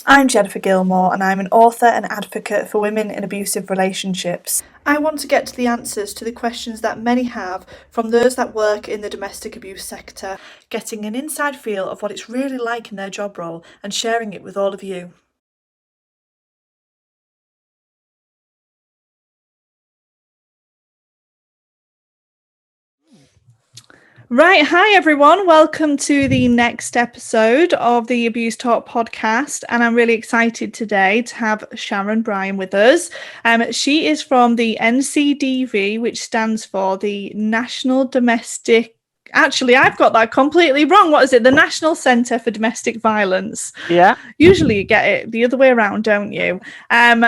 I'm Jennifer Gilmour and I'm an author and advocate for women in abusive relationships. I want to get to the answers to the questions that many have from those that work in the domestic abuse sector, getting an inside feel of what it's really like in their job role and sharing it with all of you. Right, hi everyone. Welcome to the next episode of the Abuse Talk podcast, and I'm really excited today to have Sharon Bryan with us. She is from the Ncdv, which stands for the National Domestic. Actually, I've got that completely wrong. What is it? The National Centre for Domestic Violence. Yeah. Usually you get it the other way around, don't you? And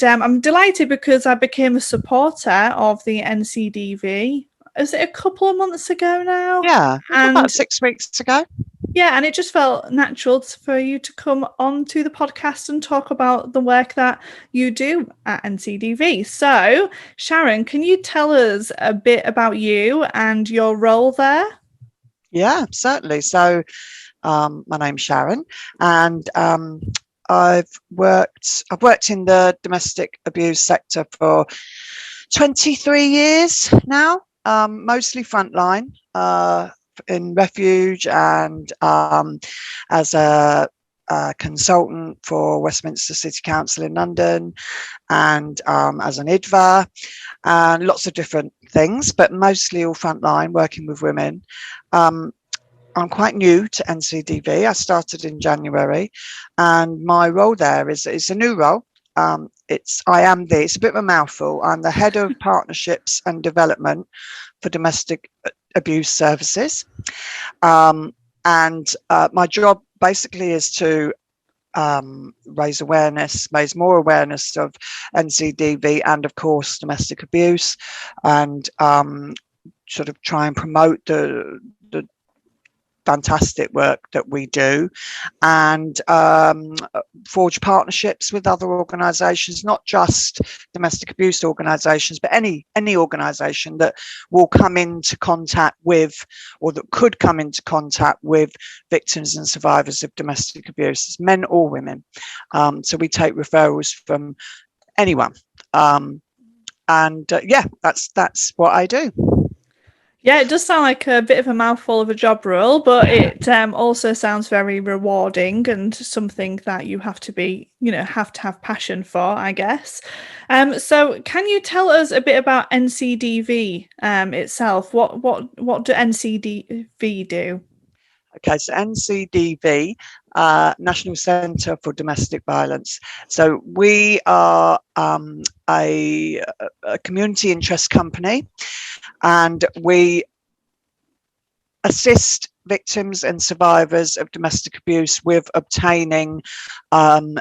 I'm delighted because I became a supporter of the Ncdv. Is it a couple of months ago now? Yeah, and about 6 weeks ago. Yeah, and it just felt natural for you to come on to the podcast and talk about the work that you do at Ncdv. So, Sharon, can you tell us a bit about you and your role there? Yeah, certainly. So, my name's Sharon, and I've worked in the domestic abuse sector for 23 years now. Mostly frontline, in refuge, and as a consultant for Westminster City Council in London, and as an IDVA, and lots of different things, but mostly all frontline, working with women. I'm quite new to Ncdv. I started in January, and my role there is a new role. It's a bit of a mouthful. I'm the head of partnerships and development for domestic abuse services. And my job basically is to raise more awareness of Ncdv and, of course, domestic abuse, and sort of try and promote the fantastic work that we do, and forge partnerships with other organisations, not just domestic abuse organisations, but any organisation that will come into contact with, or that could come into contact with, victims and survivors of domestic abuse, men or women. So we take referrals from anyone, yeah, that's what I do. Yeah, it does sound like a bit of a mouthful of a job role, but it also sounds very rewarding and something that you have to have passion for, I guess. So can you tell us a bit about Ncdv itself? What do Ncdv do? Okay, so Ncdv, National Centre for Domestic Violence. So we are a community interest company, and we assist victims and survivors of domestic abuse with obtaining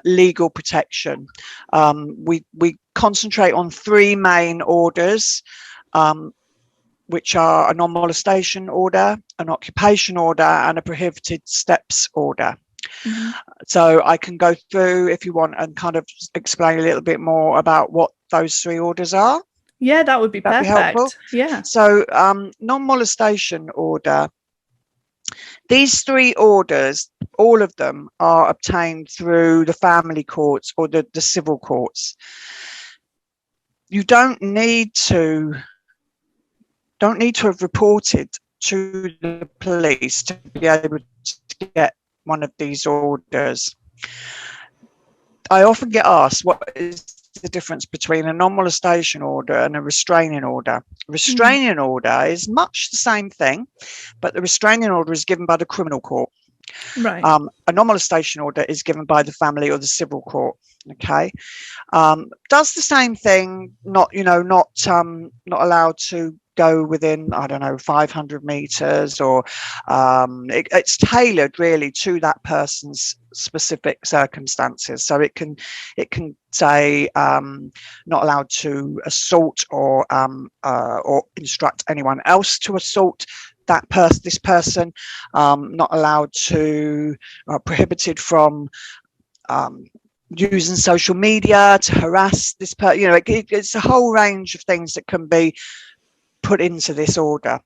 legal protection. We concentrate on three main orders, which are a non-molestation order, an occupation order, and a prohibited steps order. Mm-hmm. So I can go through, if you want, and kind of explain a little bit more about what those three orders are. Yeah, that would be perfect. Helpful. Yeah. So non-molestation order, these three orders, all of them are obtained through the family courts or the civil courts. You don't need to have reported to the police to be able to get one of these orders. I often get asked, what is the difference between a non-molestation order and a restraining order? A restraining order is much the same thing, but the restraining order is given by the criminal court. Right. A non-molestation order is given by the family or the civil court. Okay. Does the same thing, not allowed to go within, 500 meters, or it's tailored really to that person's specific circumstances. So it can say not allowed to assault or instruct anyone else to assault this person, not allowed to, prohibited from using social media to harass this person. It's a whole range of things that can be put into this order.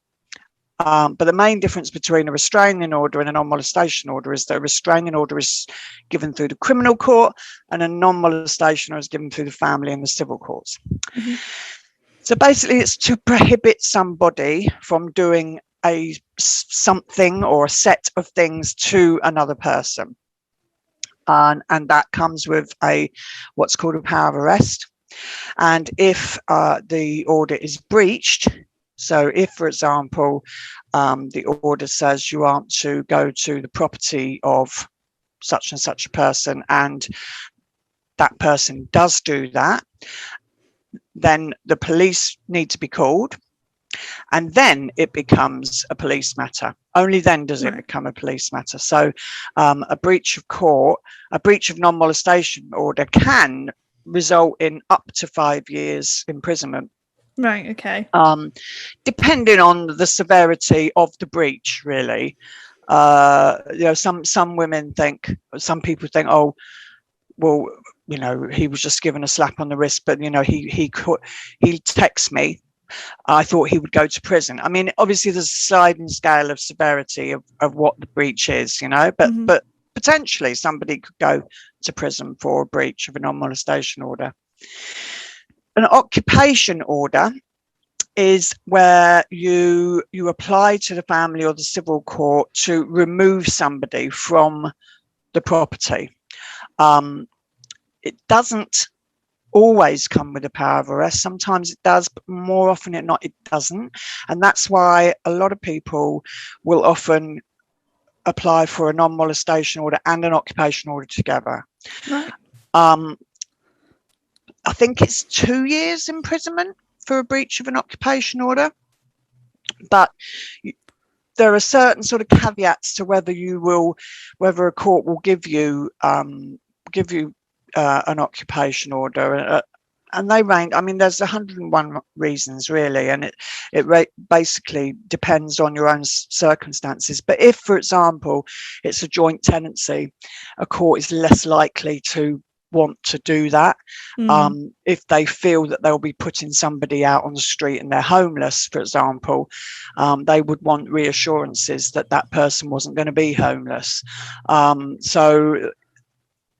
But the main difference between a restraining order and a non-molestation order is that a restraining order is given through the criminal court and a non-molestation order is given through the family and the civil courts. Mm-hmm. So basically it's to prohibit somebody from doing something or a set of things to another person. And that comes with what's called a power of arrest. And if the order is breached, so if, for example, the order says you aren't to go to the property of such and such a person, and that person does do that, then the police need to be called, and then it becomes a police matter. Only then does it become a police matter. So a breach of court, a breach of non-molestation order can result in up to 5 years imprisonment. Right, okay. Depending on the severity of the breach, really. Some women think, some people think, oh, well, he was just given a slap on the wrist, but he texts me. I thought he would go to prison. I mean, obviously there's a sliding scale of severity of what the breach is, but potentially somebody could go to prison for a breach of a non-molestation order. An occupation order is where you apply to the family or the civil court to remove somebody from the property. It doesn't always come with a power of arrest. Sometimes it does, but more often than not, it doesn't. And that's why a lot of people will often apply for a non-molestation order and an occupation order together. Right. I think it's 2 years imprisonment for a breach of an occupation order, but there are certain sort of caveats to whether a court will give you an occupation order, and they range. I mean, there's 101 reasons really, and it basically depends on your own circumstances. But if, for example, it's a joint tenancy, a court is less likely to want to do that. If they feel that they'll be putting somebody out on the street and they're homeless, for example, they would want reassurances that that person wasn't going to be homeless. So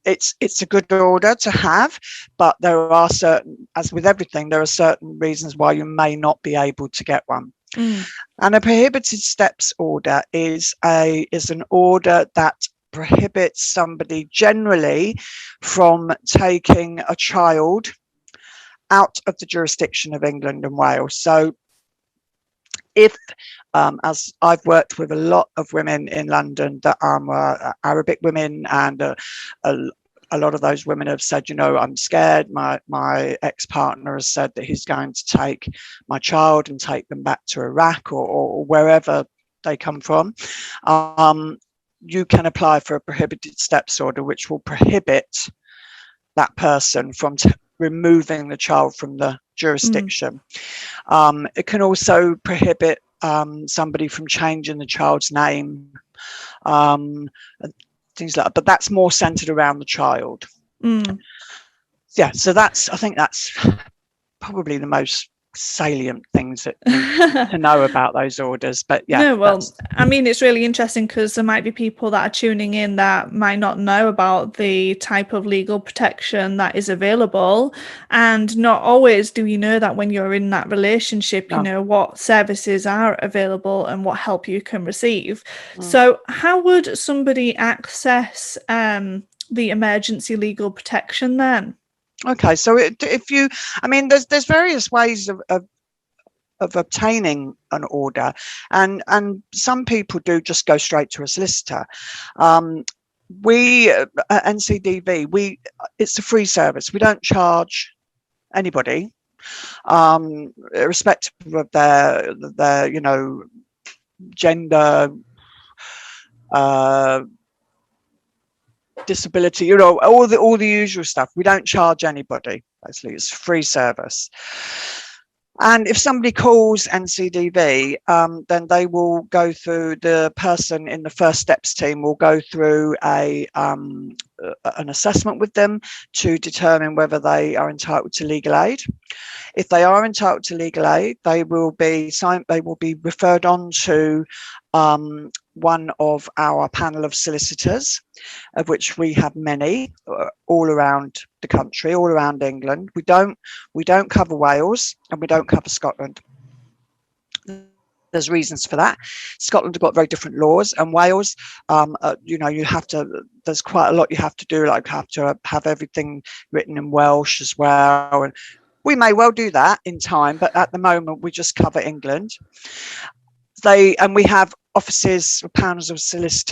it's a good order to have, but there are certain, as with everything, there are certain reasons why you may not be able to get one. And a prohibited steps order is an order that prohibits somebody generally from taking a child out of the jurisdiction of England and Wales. So if, as I've worked with a lot of women in London that are Arabic women, and a lot of those women have said, I'm scared. My ex-partner has said that he's going to take my child and take them back to Iraq or wherever they come from. You can apply for a prohibited steps order, which will prohibit that person from removing the child from the jurisdiction. It can also prohibit somebody from changing the child's name, things like that, but that's more centered around the child. Yeah, so I think that's probably the most salient things that to know about those orders. But yeah, no, well, I mean, it's really interesting because there might be people that are tuning in that might not know about the type of legal protection that is available, and not always do you know that when you're in that relationship, what services are available and what help you can receive. So how would somebody access the emergency legal protection then? Okay, so there's various ways of obtaining an order, and some people do just go straight to a solicitor. We at Ncdv, it's a free service. We don't charge anybody, irrespective of their gender, disability, all the usual stuff. We don't charge anybody. Basically, it's a free service. And if somebody calls Ncdv, then they will go through, the person in the first steps team will go through an assessment with them to determine whether they are entitled to legal aid. If they are entitled to legal aid, they will be referred on to one of our panel of solicitors, of which we have many all around the country, all around England. We don't cover Wales and we don't cover Scotland. There's reasons for that. Scotland have got very different laws, and Wales, you have to, there's quite a lot you have to do, like have to have everything written in Welsh as well. And we may well do that in time, but at the moment we just cover England. And we have offices, panels of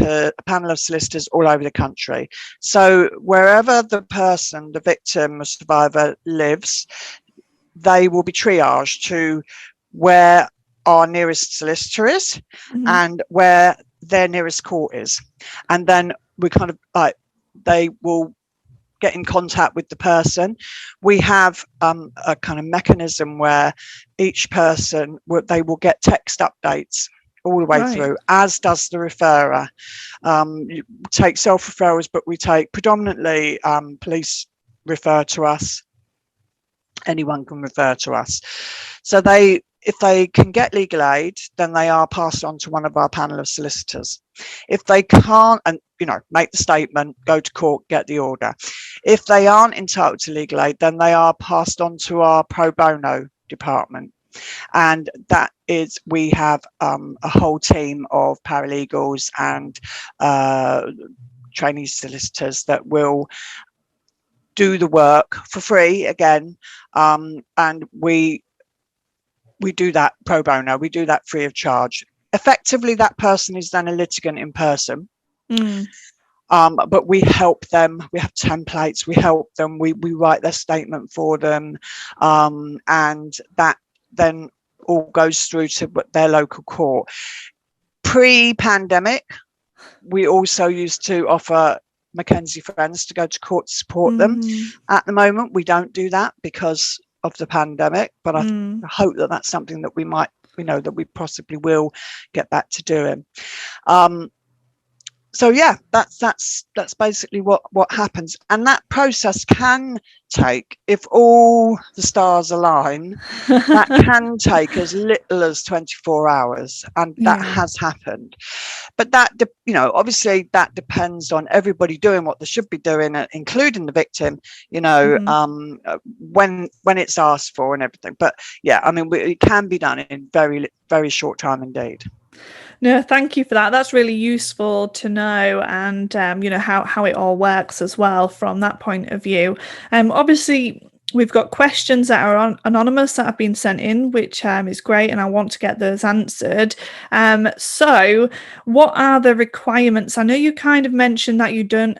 a panel of solicitors all over the country. So wherever the person, the victim or survivor lives, they will be triaged to where our nearest solicitor is and where their nearest court is. And then we kind of they will get in contact with the person. We have a kind of mechanism where each person, they will get text updates all the way through, as does the referrer. You take self-referrals, but we take predominantly police refer to us. Anyone can refer to us. So if they can get legal aid, then they are passed on to one of our panel of solicitors. If they can't, and make the statement, go to court, get the order. If they aren't entitled to legal aid, then they are passed on to our pro bono department. And that is, we have a whole team of paralegals and trainee solicitors that will do the work for free again, and we do that pro bono. We do that free of charge. Effectively, that person is then a litigant in person. But we help them. We have templates. We help them. We write their statement for them, and that then all goes through to their local court. Pre-pandemic, we also used to offer Mackenzie friends to go to court to support them. At the moment, we don't do that because of the pandemic, but I hope that that's something that we might, that we possibly will get back to doing. So yeah, that's basically what happens, and that process can take, if all the stars align, that can take as little as 24 hours, and that has happened. But that, obviously that depends on everybody doing what they should be doing, including the victim, when it's asked for and everything. But yeah, I mean, it can be done in very, very short time indeed. No, thank you for that. That's really useful to know, and how it all works as well from that point of view. Obviously, we've got questions that are anonymous that have been sent in, which is great, and I want to get those answered. So what are the requirements? I know you kind of mentioned that you don't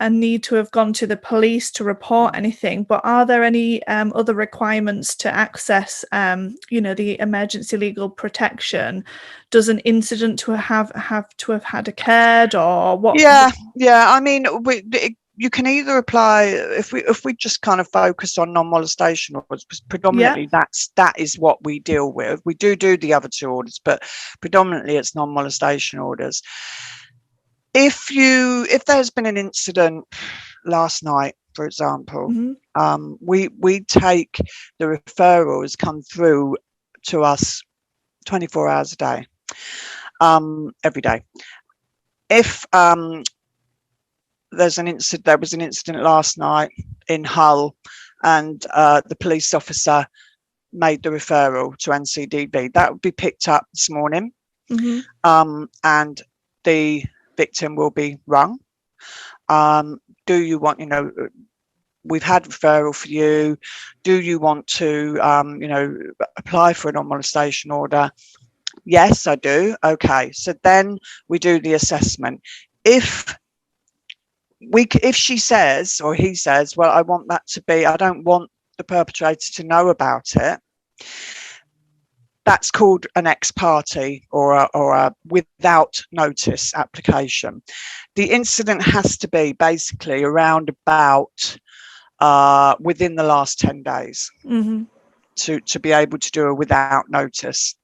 need to have gone to the police to report anything, but are there any other requirements to access the emergency legal protection? Does an incident to have had occurred, or what? Yeah. I mean, you can either apply, if we just kind of focus on non-molestation orders, because predominantly that is what we deal with. We do the other two orders, but predominantly it's non-molestation orders. If there's been an incident last night, for example, we take the referrals come through to us 24 hours a day, every day. If there was an incident last night in Hull, and the police officer made the referral to Ncdv, that would be picked up this morning, and the victim will be rung. Do you want, we've had referral for you. Do you want to, apply for a non-molestation order? Yes, I do. Okay, so then we do the assessment. If she says, or he says, well, I want that to be, I don't want the perpetrator to know about it, that's called an ex parte or a without notice application. The incident has to be basically around about within the last 10 days. to be able to do a without notice.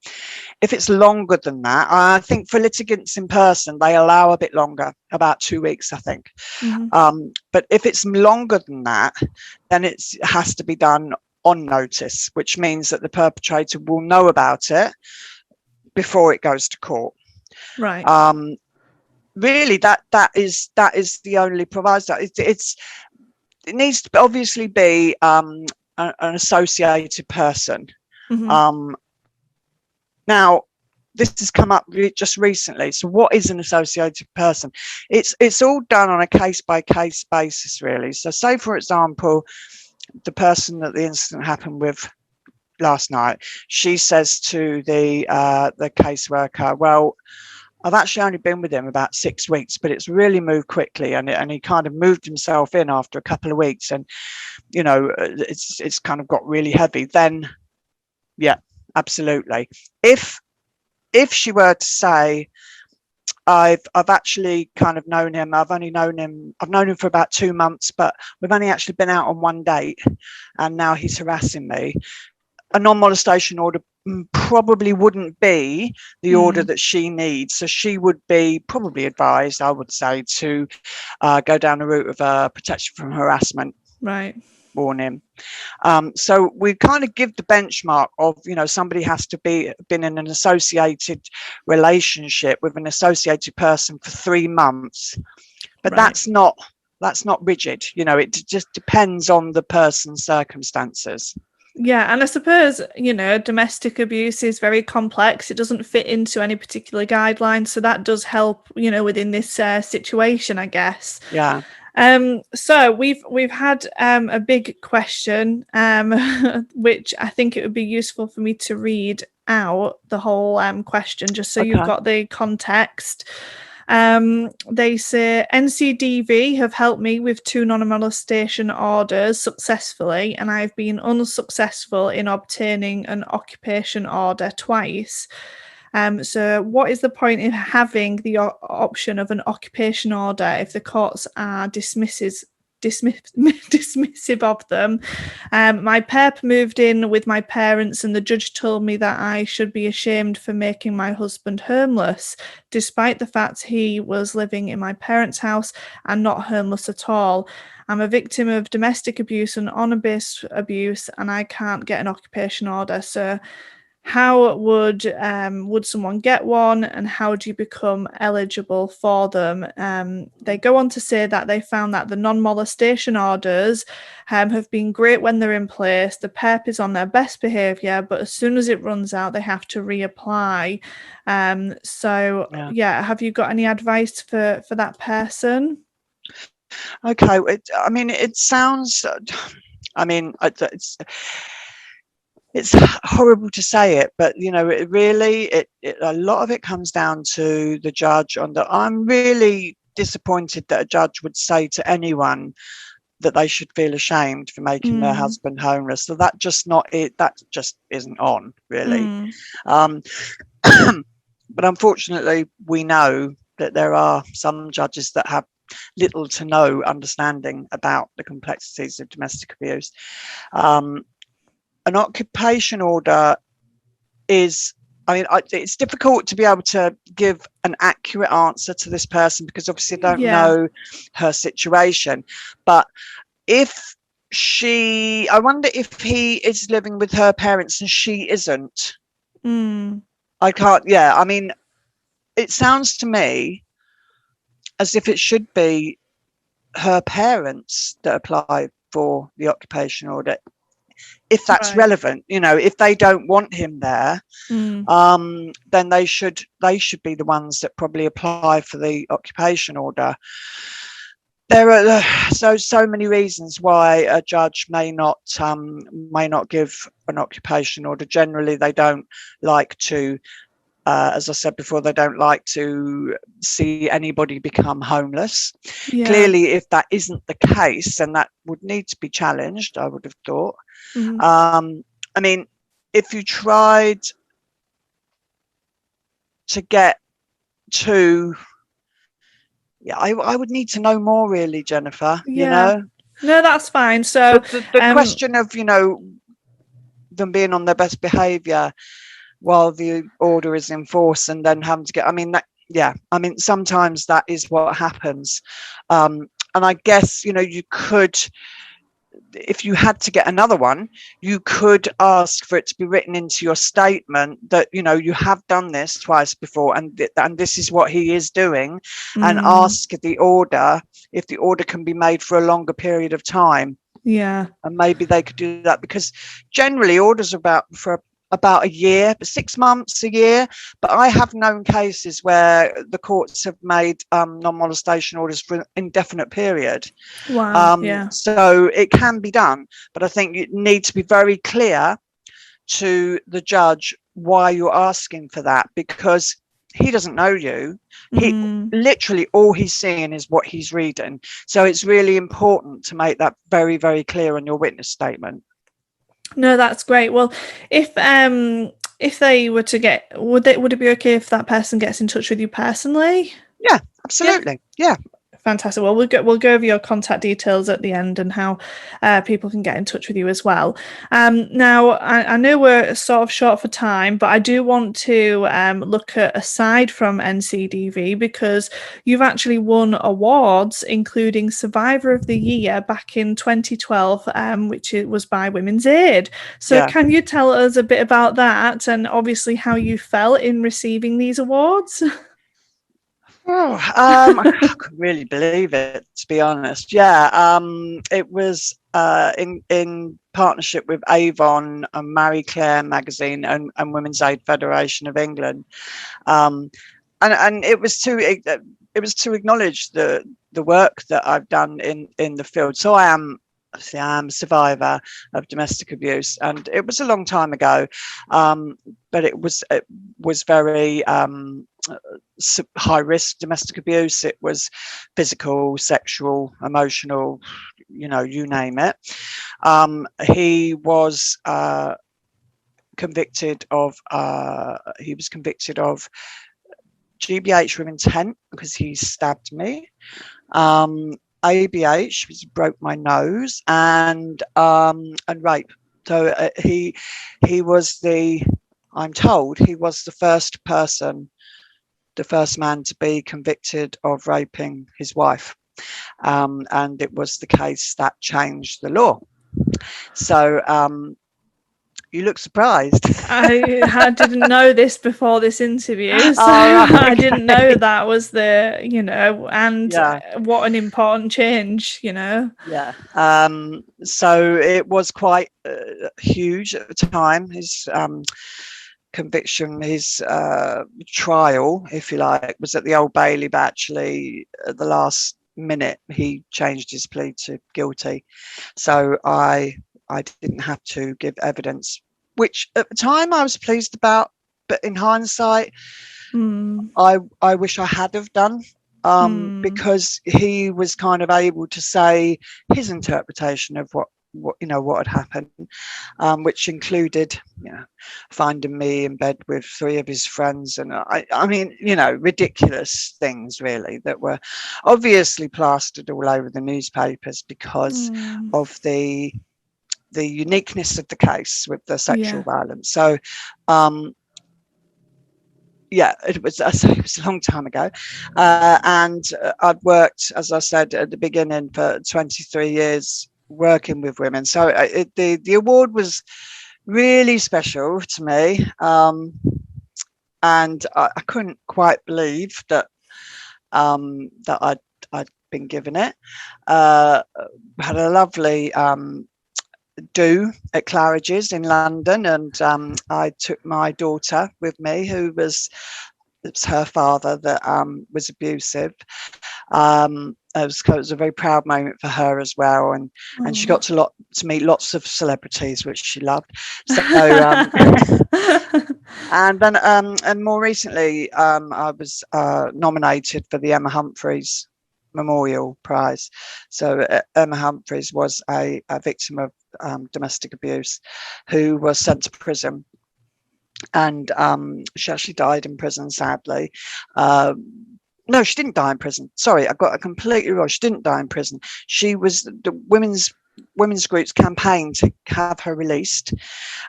If it's longer than that, I think for litigants in person, they allow a bit longer, about 2 weeks, I think. But if it's longer than that, then it has to be done on notice, which means that the perpetrator will know about it before it goes to court. Right. Really, that is the only proviso. It needs to obviously be an associated person. Now, this has come up just recently. So what is an associated person? It's all done on a case-by-case basis, really. So say, for example, the person that the incident happened with last night, she says to the caseworker, well, I've actually only been with him about 6 weeks, but it's really moved quickly, and he kind of moved himself in after a couple of weeks, and you know, it's kind of got really heavy. Then, yeah, absolutely. If she were to say, I've actually kind of known him, I've known him for about 2 months, but we've only actually been out on one date, and now he's harassing me, a non-molestation order probably wouldn't be the order that she needs. So she would be probably advised, I would say, to go down the route of protection from harassment. Right. Warning. So we kind of give the benchmark of, you know, somebody has to been in an associated relationship with an associated person for 3 months, but right. that's not rigid. You know, it just depends on the person's circumstances. Yeah, and I suppose, you know, domestic abuse is very complex. It doesn't fit into any particular guidelines, so that does help, you know, within this situation, I guess. Yeah. So we've had a big question, which I think it would be useful for me to read out the whole question, just so you've got the context. They say Ncdv have helped me with 2 non-molestation orders successfully, and I've been unsuccessful in obtaining an occupation order twice. So what is the point in having the option of an occupation order if the courts are dismissive of them? My PEP moved in with my parents, and the judge told me that I should be ashamed for making my husband homeless, despite the fact he was living in my parents' house and not homeless at all. I'm a victim of domestic abuse and honour-based abuse, and I can't get an occupation order. So how would someone get one, and how do you become eligible for them? They go on to say that they found that the non-molestation orders have been great when they're in place. The PEP is on their best behaviour, but as soon as it runs out, they have to reapply. Yeah, have you got any advice for that person? Okay, it sounds, it's horrible to say it, but you know, a lot of it comes down to the judge. I'm really disappointed that a judge would say to anyone that they should feel ashamed for making their husband homeless. So that just isn't on, really. But unfortunately, we know that there are some judges that have little to no understanding about the complexities of domestic abuse. An occupation order is, it's difficult to be able to give an accurate answer to this person because obviously I don't know her situation. But I wonder if he is living with her parents and she isn't. I can't, it sounds to me as if it should be her parents that apply for the occupation order, if that's relevant. You know, if they don't want him there, then they should be the ones that probably apply for the occupation order. There are so many reasons why a judge may not give an occupation order. Generally, they don't like to, as I said before, they don't like to see anybody become homeless. Clearly, if that isn't the case, then that would need to be challenged, I would have thought. If you tried to get to, I would need to know more, really, Jennifer. You know, no, that's fine. So the question of, you know, them being on their best behaviour while the order is in force, and then having to get, I mean, sometimes that is what happens. And I guess, you could, if you had to get another one, you could ask for it to be written into your statement that, you have done this twice before, and this is what he is doing, and ask the order if the order can be made for a longer period of time. Yeah. And maybe they could do that, because generally orders are for about a year, 6 months, a year. But I have known cases where the courts have made non-molestation orders for an indefinite period. Wow. Yeah. So it can be done, but I think you need to be very clear to the judge why you're asking for that, because he doesn't know you. He literally, all he's seeing is what he's reading. So it's really important to make that very, very clear on your witness statement. No, that's great. Well, if they were to get, would it be okay if that person gets in touch with you personally? Yeah, absolutely. Yeah. Fantastic. Well, we'll go over your contact details at the end and how people can get in touch with you as well. Now, I know we're sort of short for time, but I do want to look at, aside from Ncdv, because you've actually won awards, including Survivor of the Year back in 2012, which it was by Women's Aid. So Can you tell us a bit about that, and obviously how you felt in receiving these awards? I couldn't really believe it, to be honest. It was in partnership with Avon and Marie Claire magazine and Women's Aid Federation of England, and it was to acknowledge the work that I've done in the field. So I am a survivor of domestic abuse, and it was a long time ago, but it was very high risk domestic abuse. It was physical, sexual, emotional, you name it. He was convicted of GBH with intent because he stabbed me, ABH, which broke my nose, and rape. So he was I'm told he was the first man to be convicted of raping his wife, and it was the case that changed the law. So you look surprised. I didn't know this before this interview, so okay. I didn't know that was what an important change, Yeah. So it was quite huge at the time. His conviction, his trial, if you like, was at the Old Bailey, but actually at the last minute he changed his plea to guilty. So I didn't have to give evidence, which at the time I was pleased about, but in hindsight, I wish I had have done, because he was kind of able to say his interpretation of what had happened, which included finding me in bed with 3 of his friends, and I mean ridiculous things really that were obviously plastered all over the newspapers because of the uniqueness of the case with the sexual violence. So it was a long time ago, and I'd worked, as I said at the beginning, for 23 years working with women. So the award was really special to me, and I couldn't quite believe that I'd been given it. Had a lovely do at Claridge's in London, and I took my daughter with me, who was her father that was abusive. It was a very proud moment for her as well, and she got to meet lots of celebrities, which she loved. So and then and more recently I was nominated for the Emma Humphreys Memorial Prize. So Emma Humphreys was a victim of domestic abuse who was sent to prison, and she actually died in prison, sadly. No, she didn't die in prison. Sorry, I got it completely wrong. She didn't die in prison. She was the women's women's groups campaigned to have her released,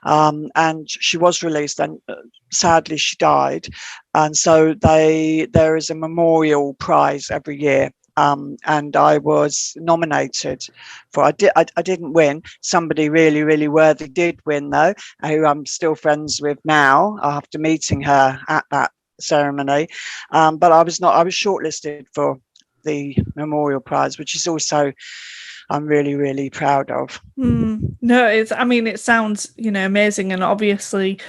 and she was released, and sadly she died. And so there is a memorial prize every year. And I was nominated for. I didn't win. Somebody really, really worthy did win, though, who I'm still friends with now after meeting her at that ceremony. But I was not. I was shortlisted for the memorial prize, which is also I'm really, really proud of. No, it sounds, amazing. And obviously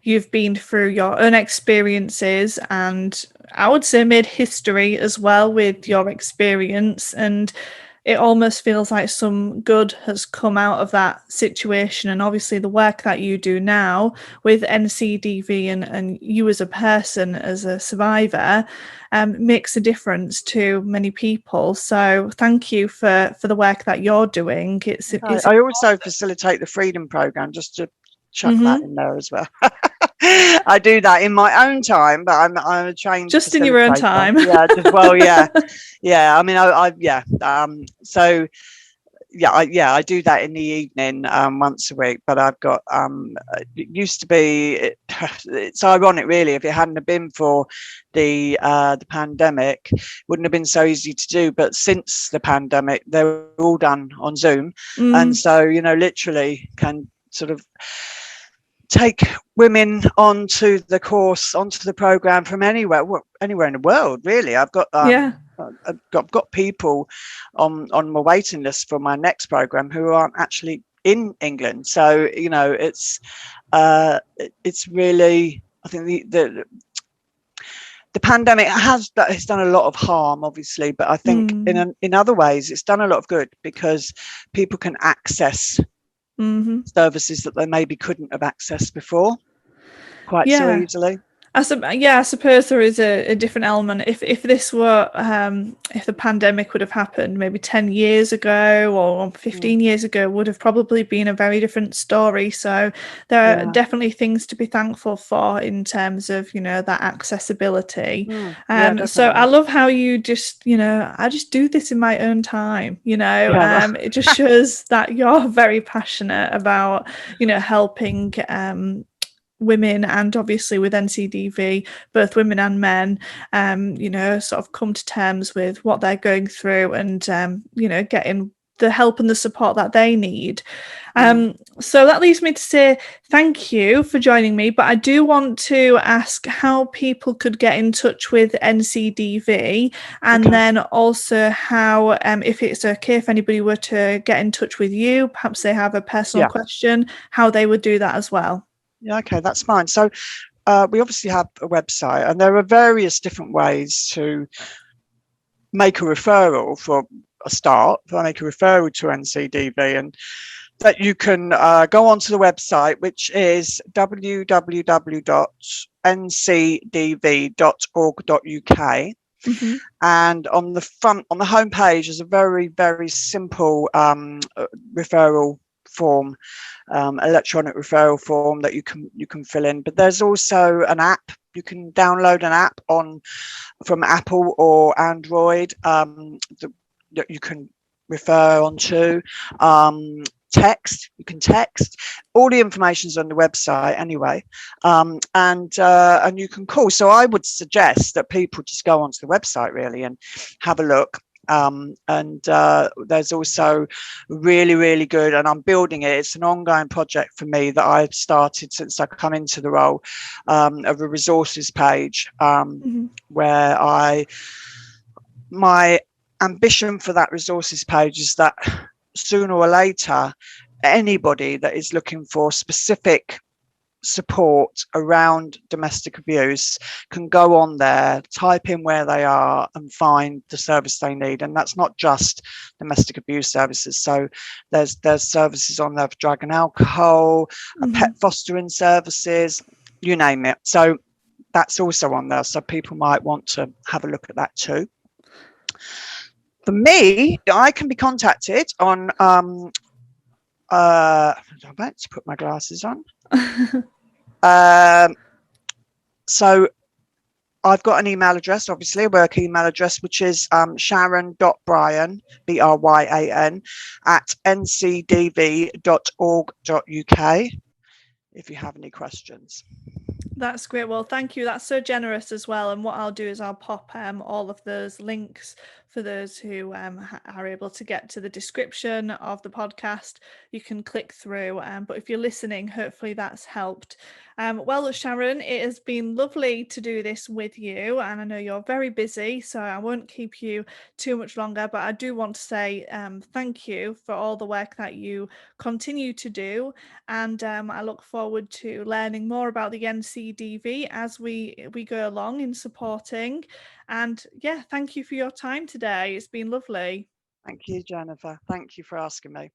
you've been through your own experiences, and I would say made history as well with your experience. And it almost feels like some good has come out of that situation. And obviously the work that you do now with Ncdv and you as a person, as a survivor, makes a difference to many people. So thank you for the work that you're doing. I also facilitate the Freedom Programme, just to chuck that in there as well. I do that in my own time, but I'm a trained just in your own time. Yeah, yeah. I mean, so yeah, I do that in the evening once a week. But I've got it used to be. It's ironic, really. If it hadn't have been for the pandemic, it wouldn't have been so easy to do. But since the pandemic, they're all done on Zoom, and so literally can sort of take women onto the course, onto the program from anywhere in the world, really. I've got I've got people on my waiting list for my next program who aren't actually in England. So it's really, I think the pandemic has done a lot of harm, obviously, but I think in other ways it's done a lot of good, because people can access services that they maybe couldn't have accessed before quite so easily. I suppose there is a different element. If this were if the pandemic would have happened maybe 10 years ago or 15 years ago, would have probably been a very different story. So there are definitely things to be thankful for in terms of that accessibility. So I love how you just I just do this in my own time. It just shows that you're very passionate about helping women, and obviously with Ncdv, both women and men, sort of come to terms with what they're going through, and getting the help and the support that they need. So that leads me to say thank you for joining me, but I do want to ask how people could get in touch with Ncdv, and then also how, if it's okay if anybody were to get in touch with you, perhaps they have a personal question, how they would do that as well. Yeah, okay, that's fine. So we obviously have a website, and there are various different ways to make a referral for a start. Make a referral to Ncdv, and that you can go onto the website, which is www.ncdv.org.uk. And on the homepage is a very, very simple referral form, electronic referral form that you can fill in. But there's also an app. You can download an app from Apple or Android that you can refer onto. Text, you can text. All the information's on the website anyway, and you can call. So I would suggest that people just go onto the website really and have a look. And there's also really, really good, and I'm building it. It's an ongoing project for me that I've started since I come into the role, of a resources page, where my ambition for that resources page is that sooner or later, anybody that is looking for specific support around domestic abuse can go on there, type in where they are, and find the service they need. And that's not just domestic abuse services. So there's services on there for drug and alcohol, pet fostering services, you name it. So that's also on there. So people might want to have a look at that too. For me, I can be contacted on I'm about to put my glasses on. So I've got an email address, obviously a work email address, which is sharon.bryan, Bryan, at ncdv.org.uk, if you have any questions. That's great. Well, thank you. That's so generous as well. And what I'll do is I'll pop all of those links for those who are able to get to the description of the podcast. You can click through. But if you're listening, hopefully that's helped. Well, Sharon, it has been lovely to do this with you. And I know you're very busy, so I won't keep you too much longer. But I do want to say thank you for all the work that you continue to do. And I look forward to learning more about the Ncdv as we go along in supporting. And yeah, thank you for your time today. It's been lovely. Thank you, Jennifer. Thank you for asking me.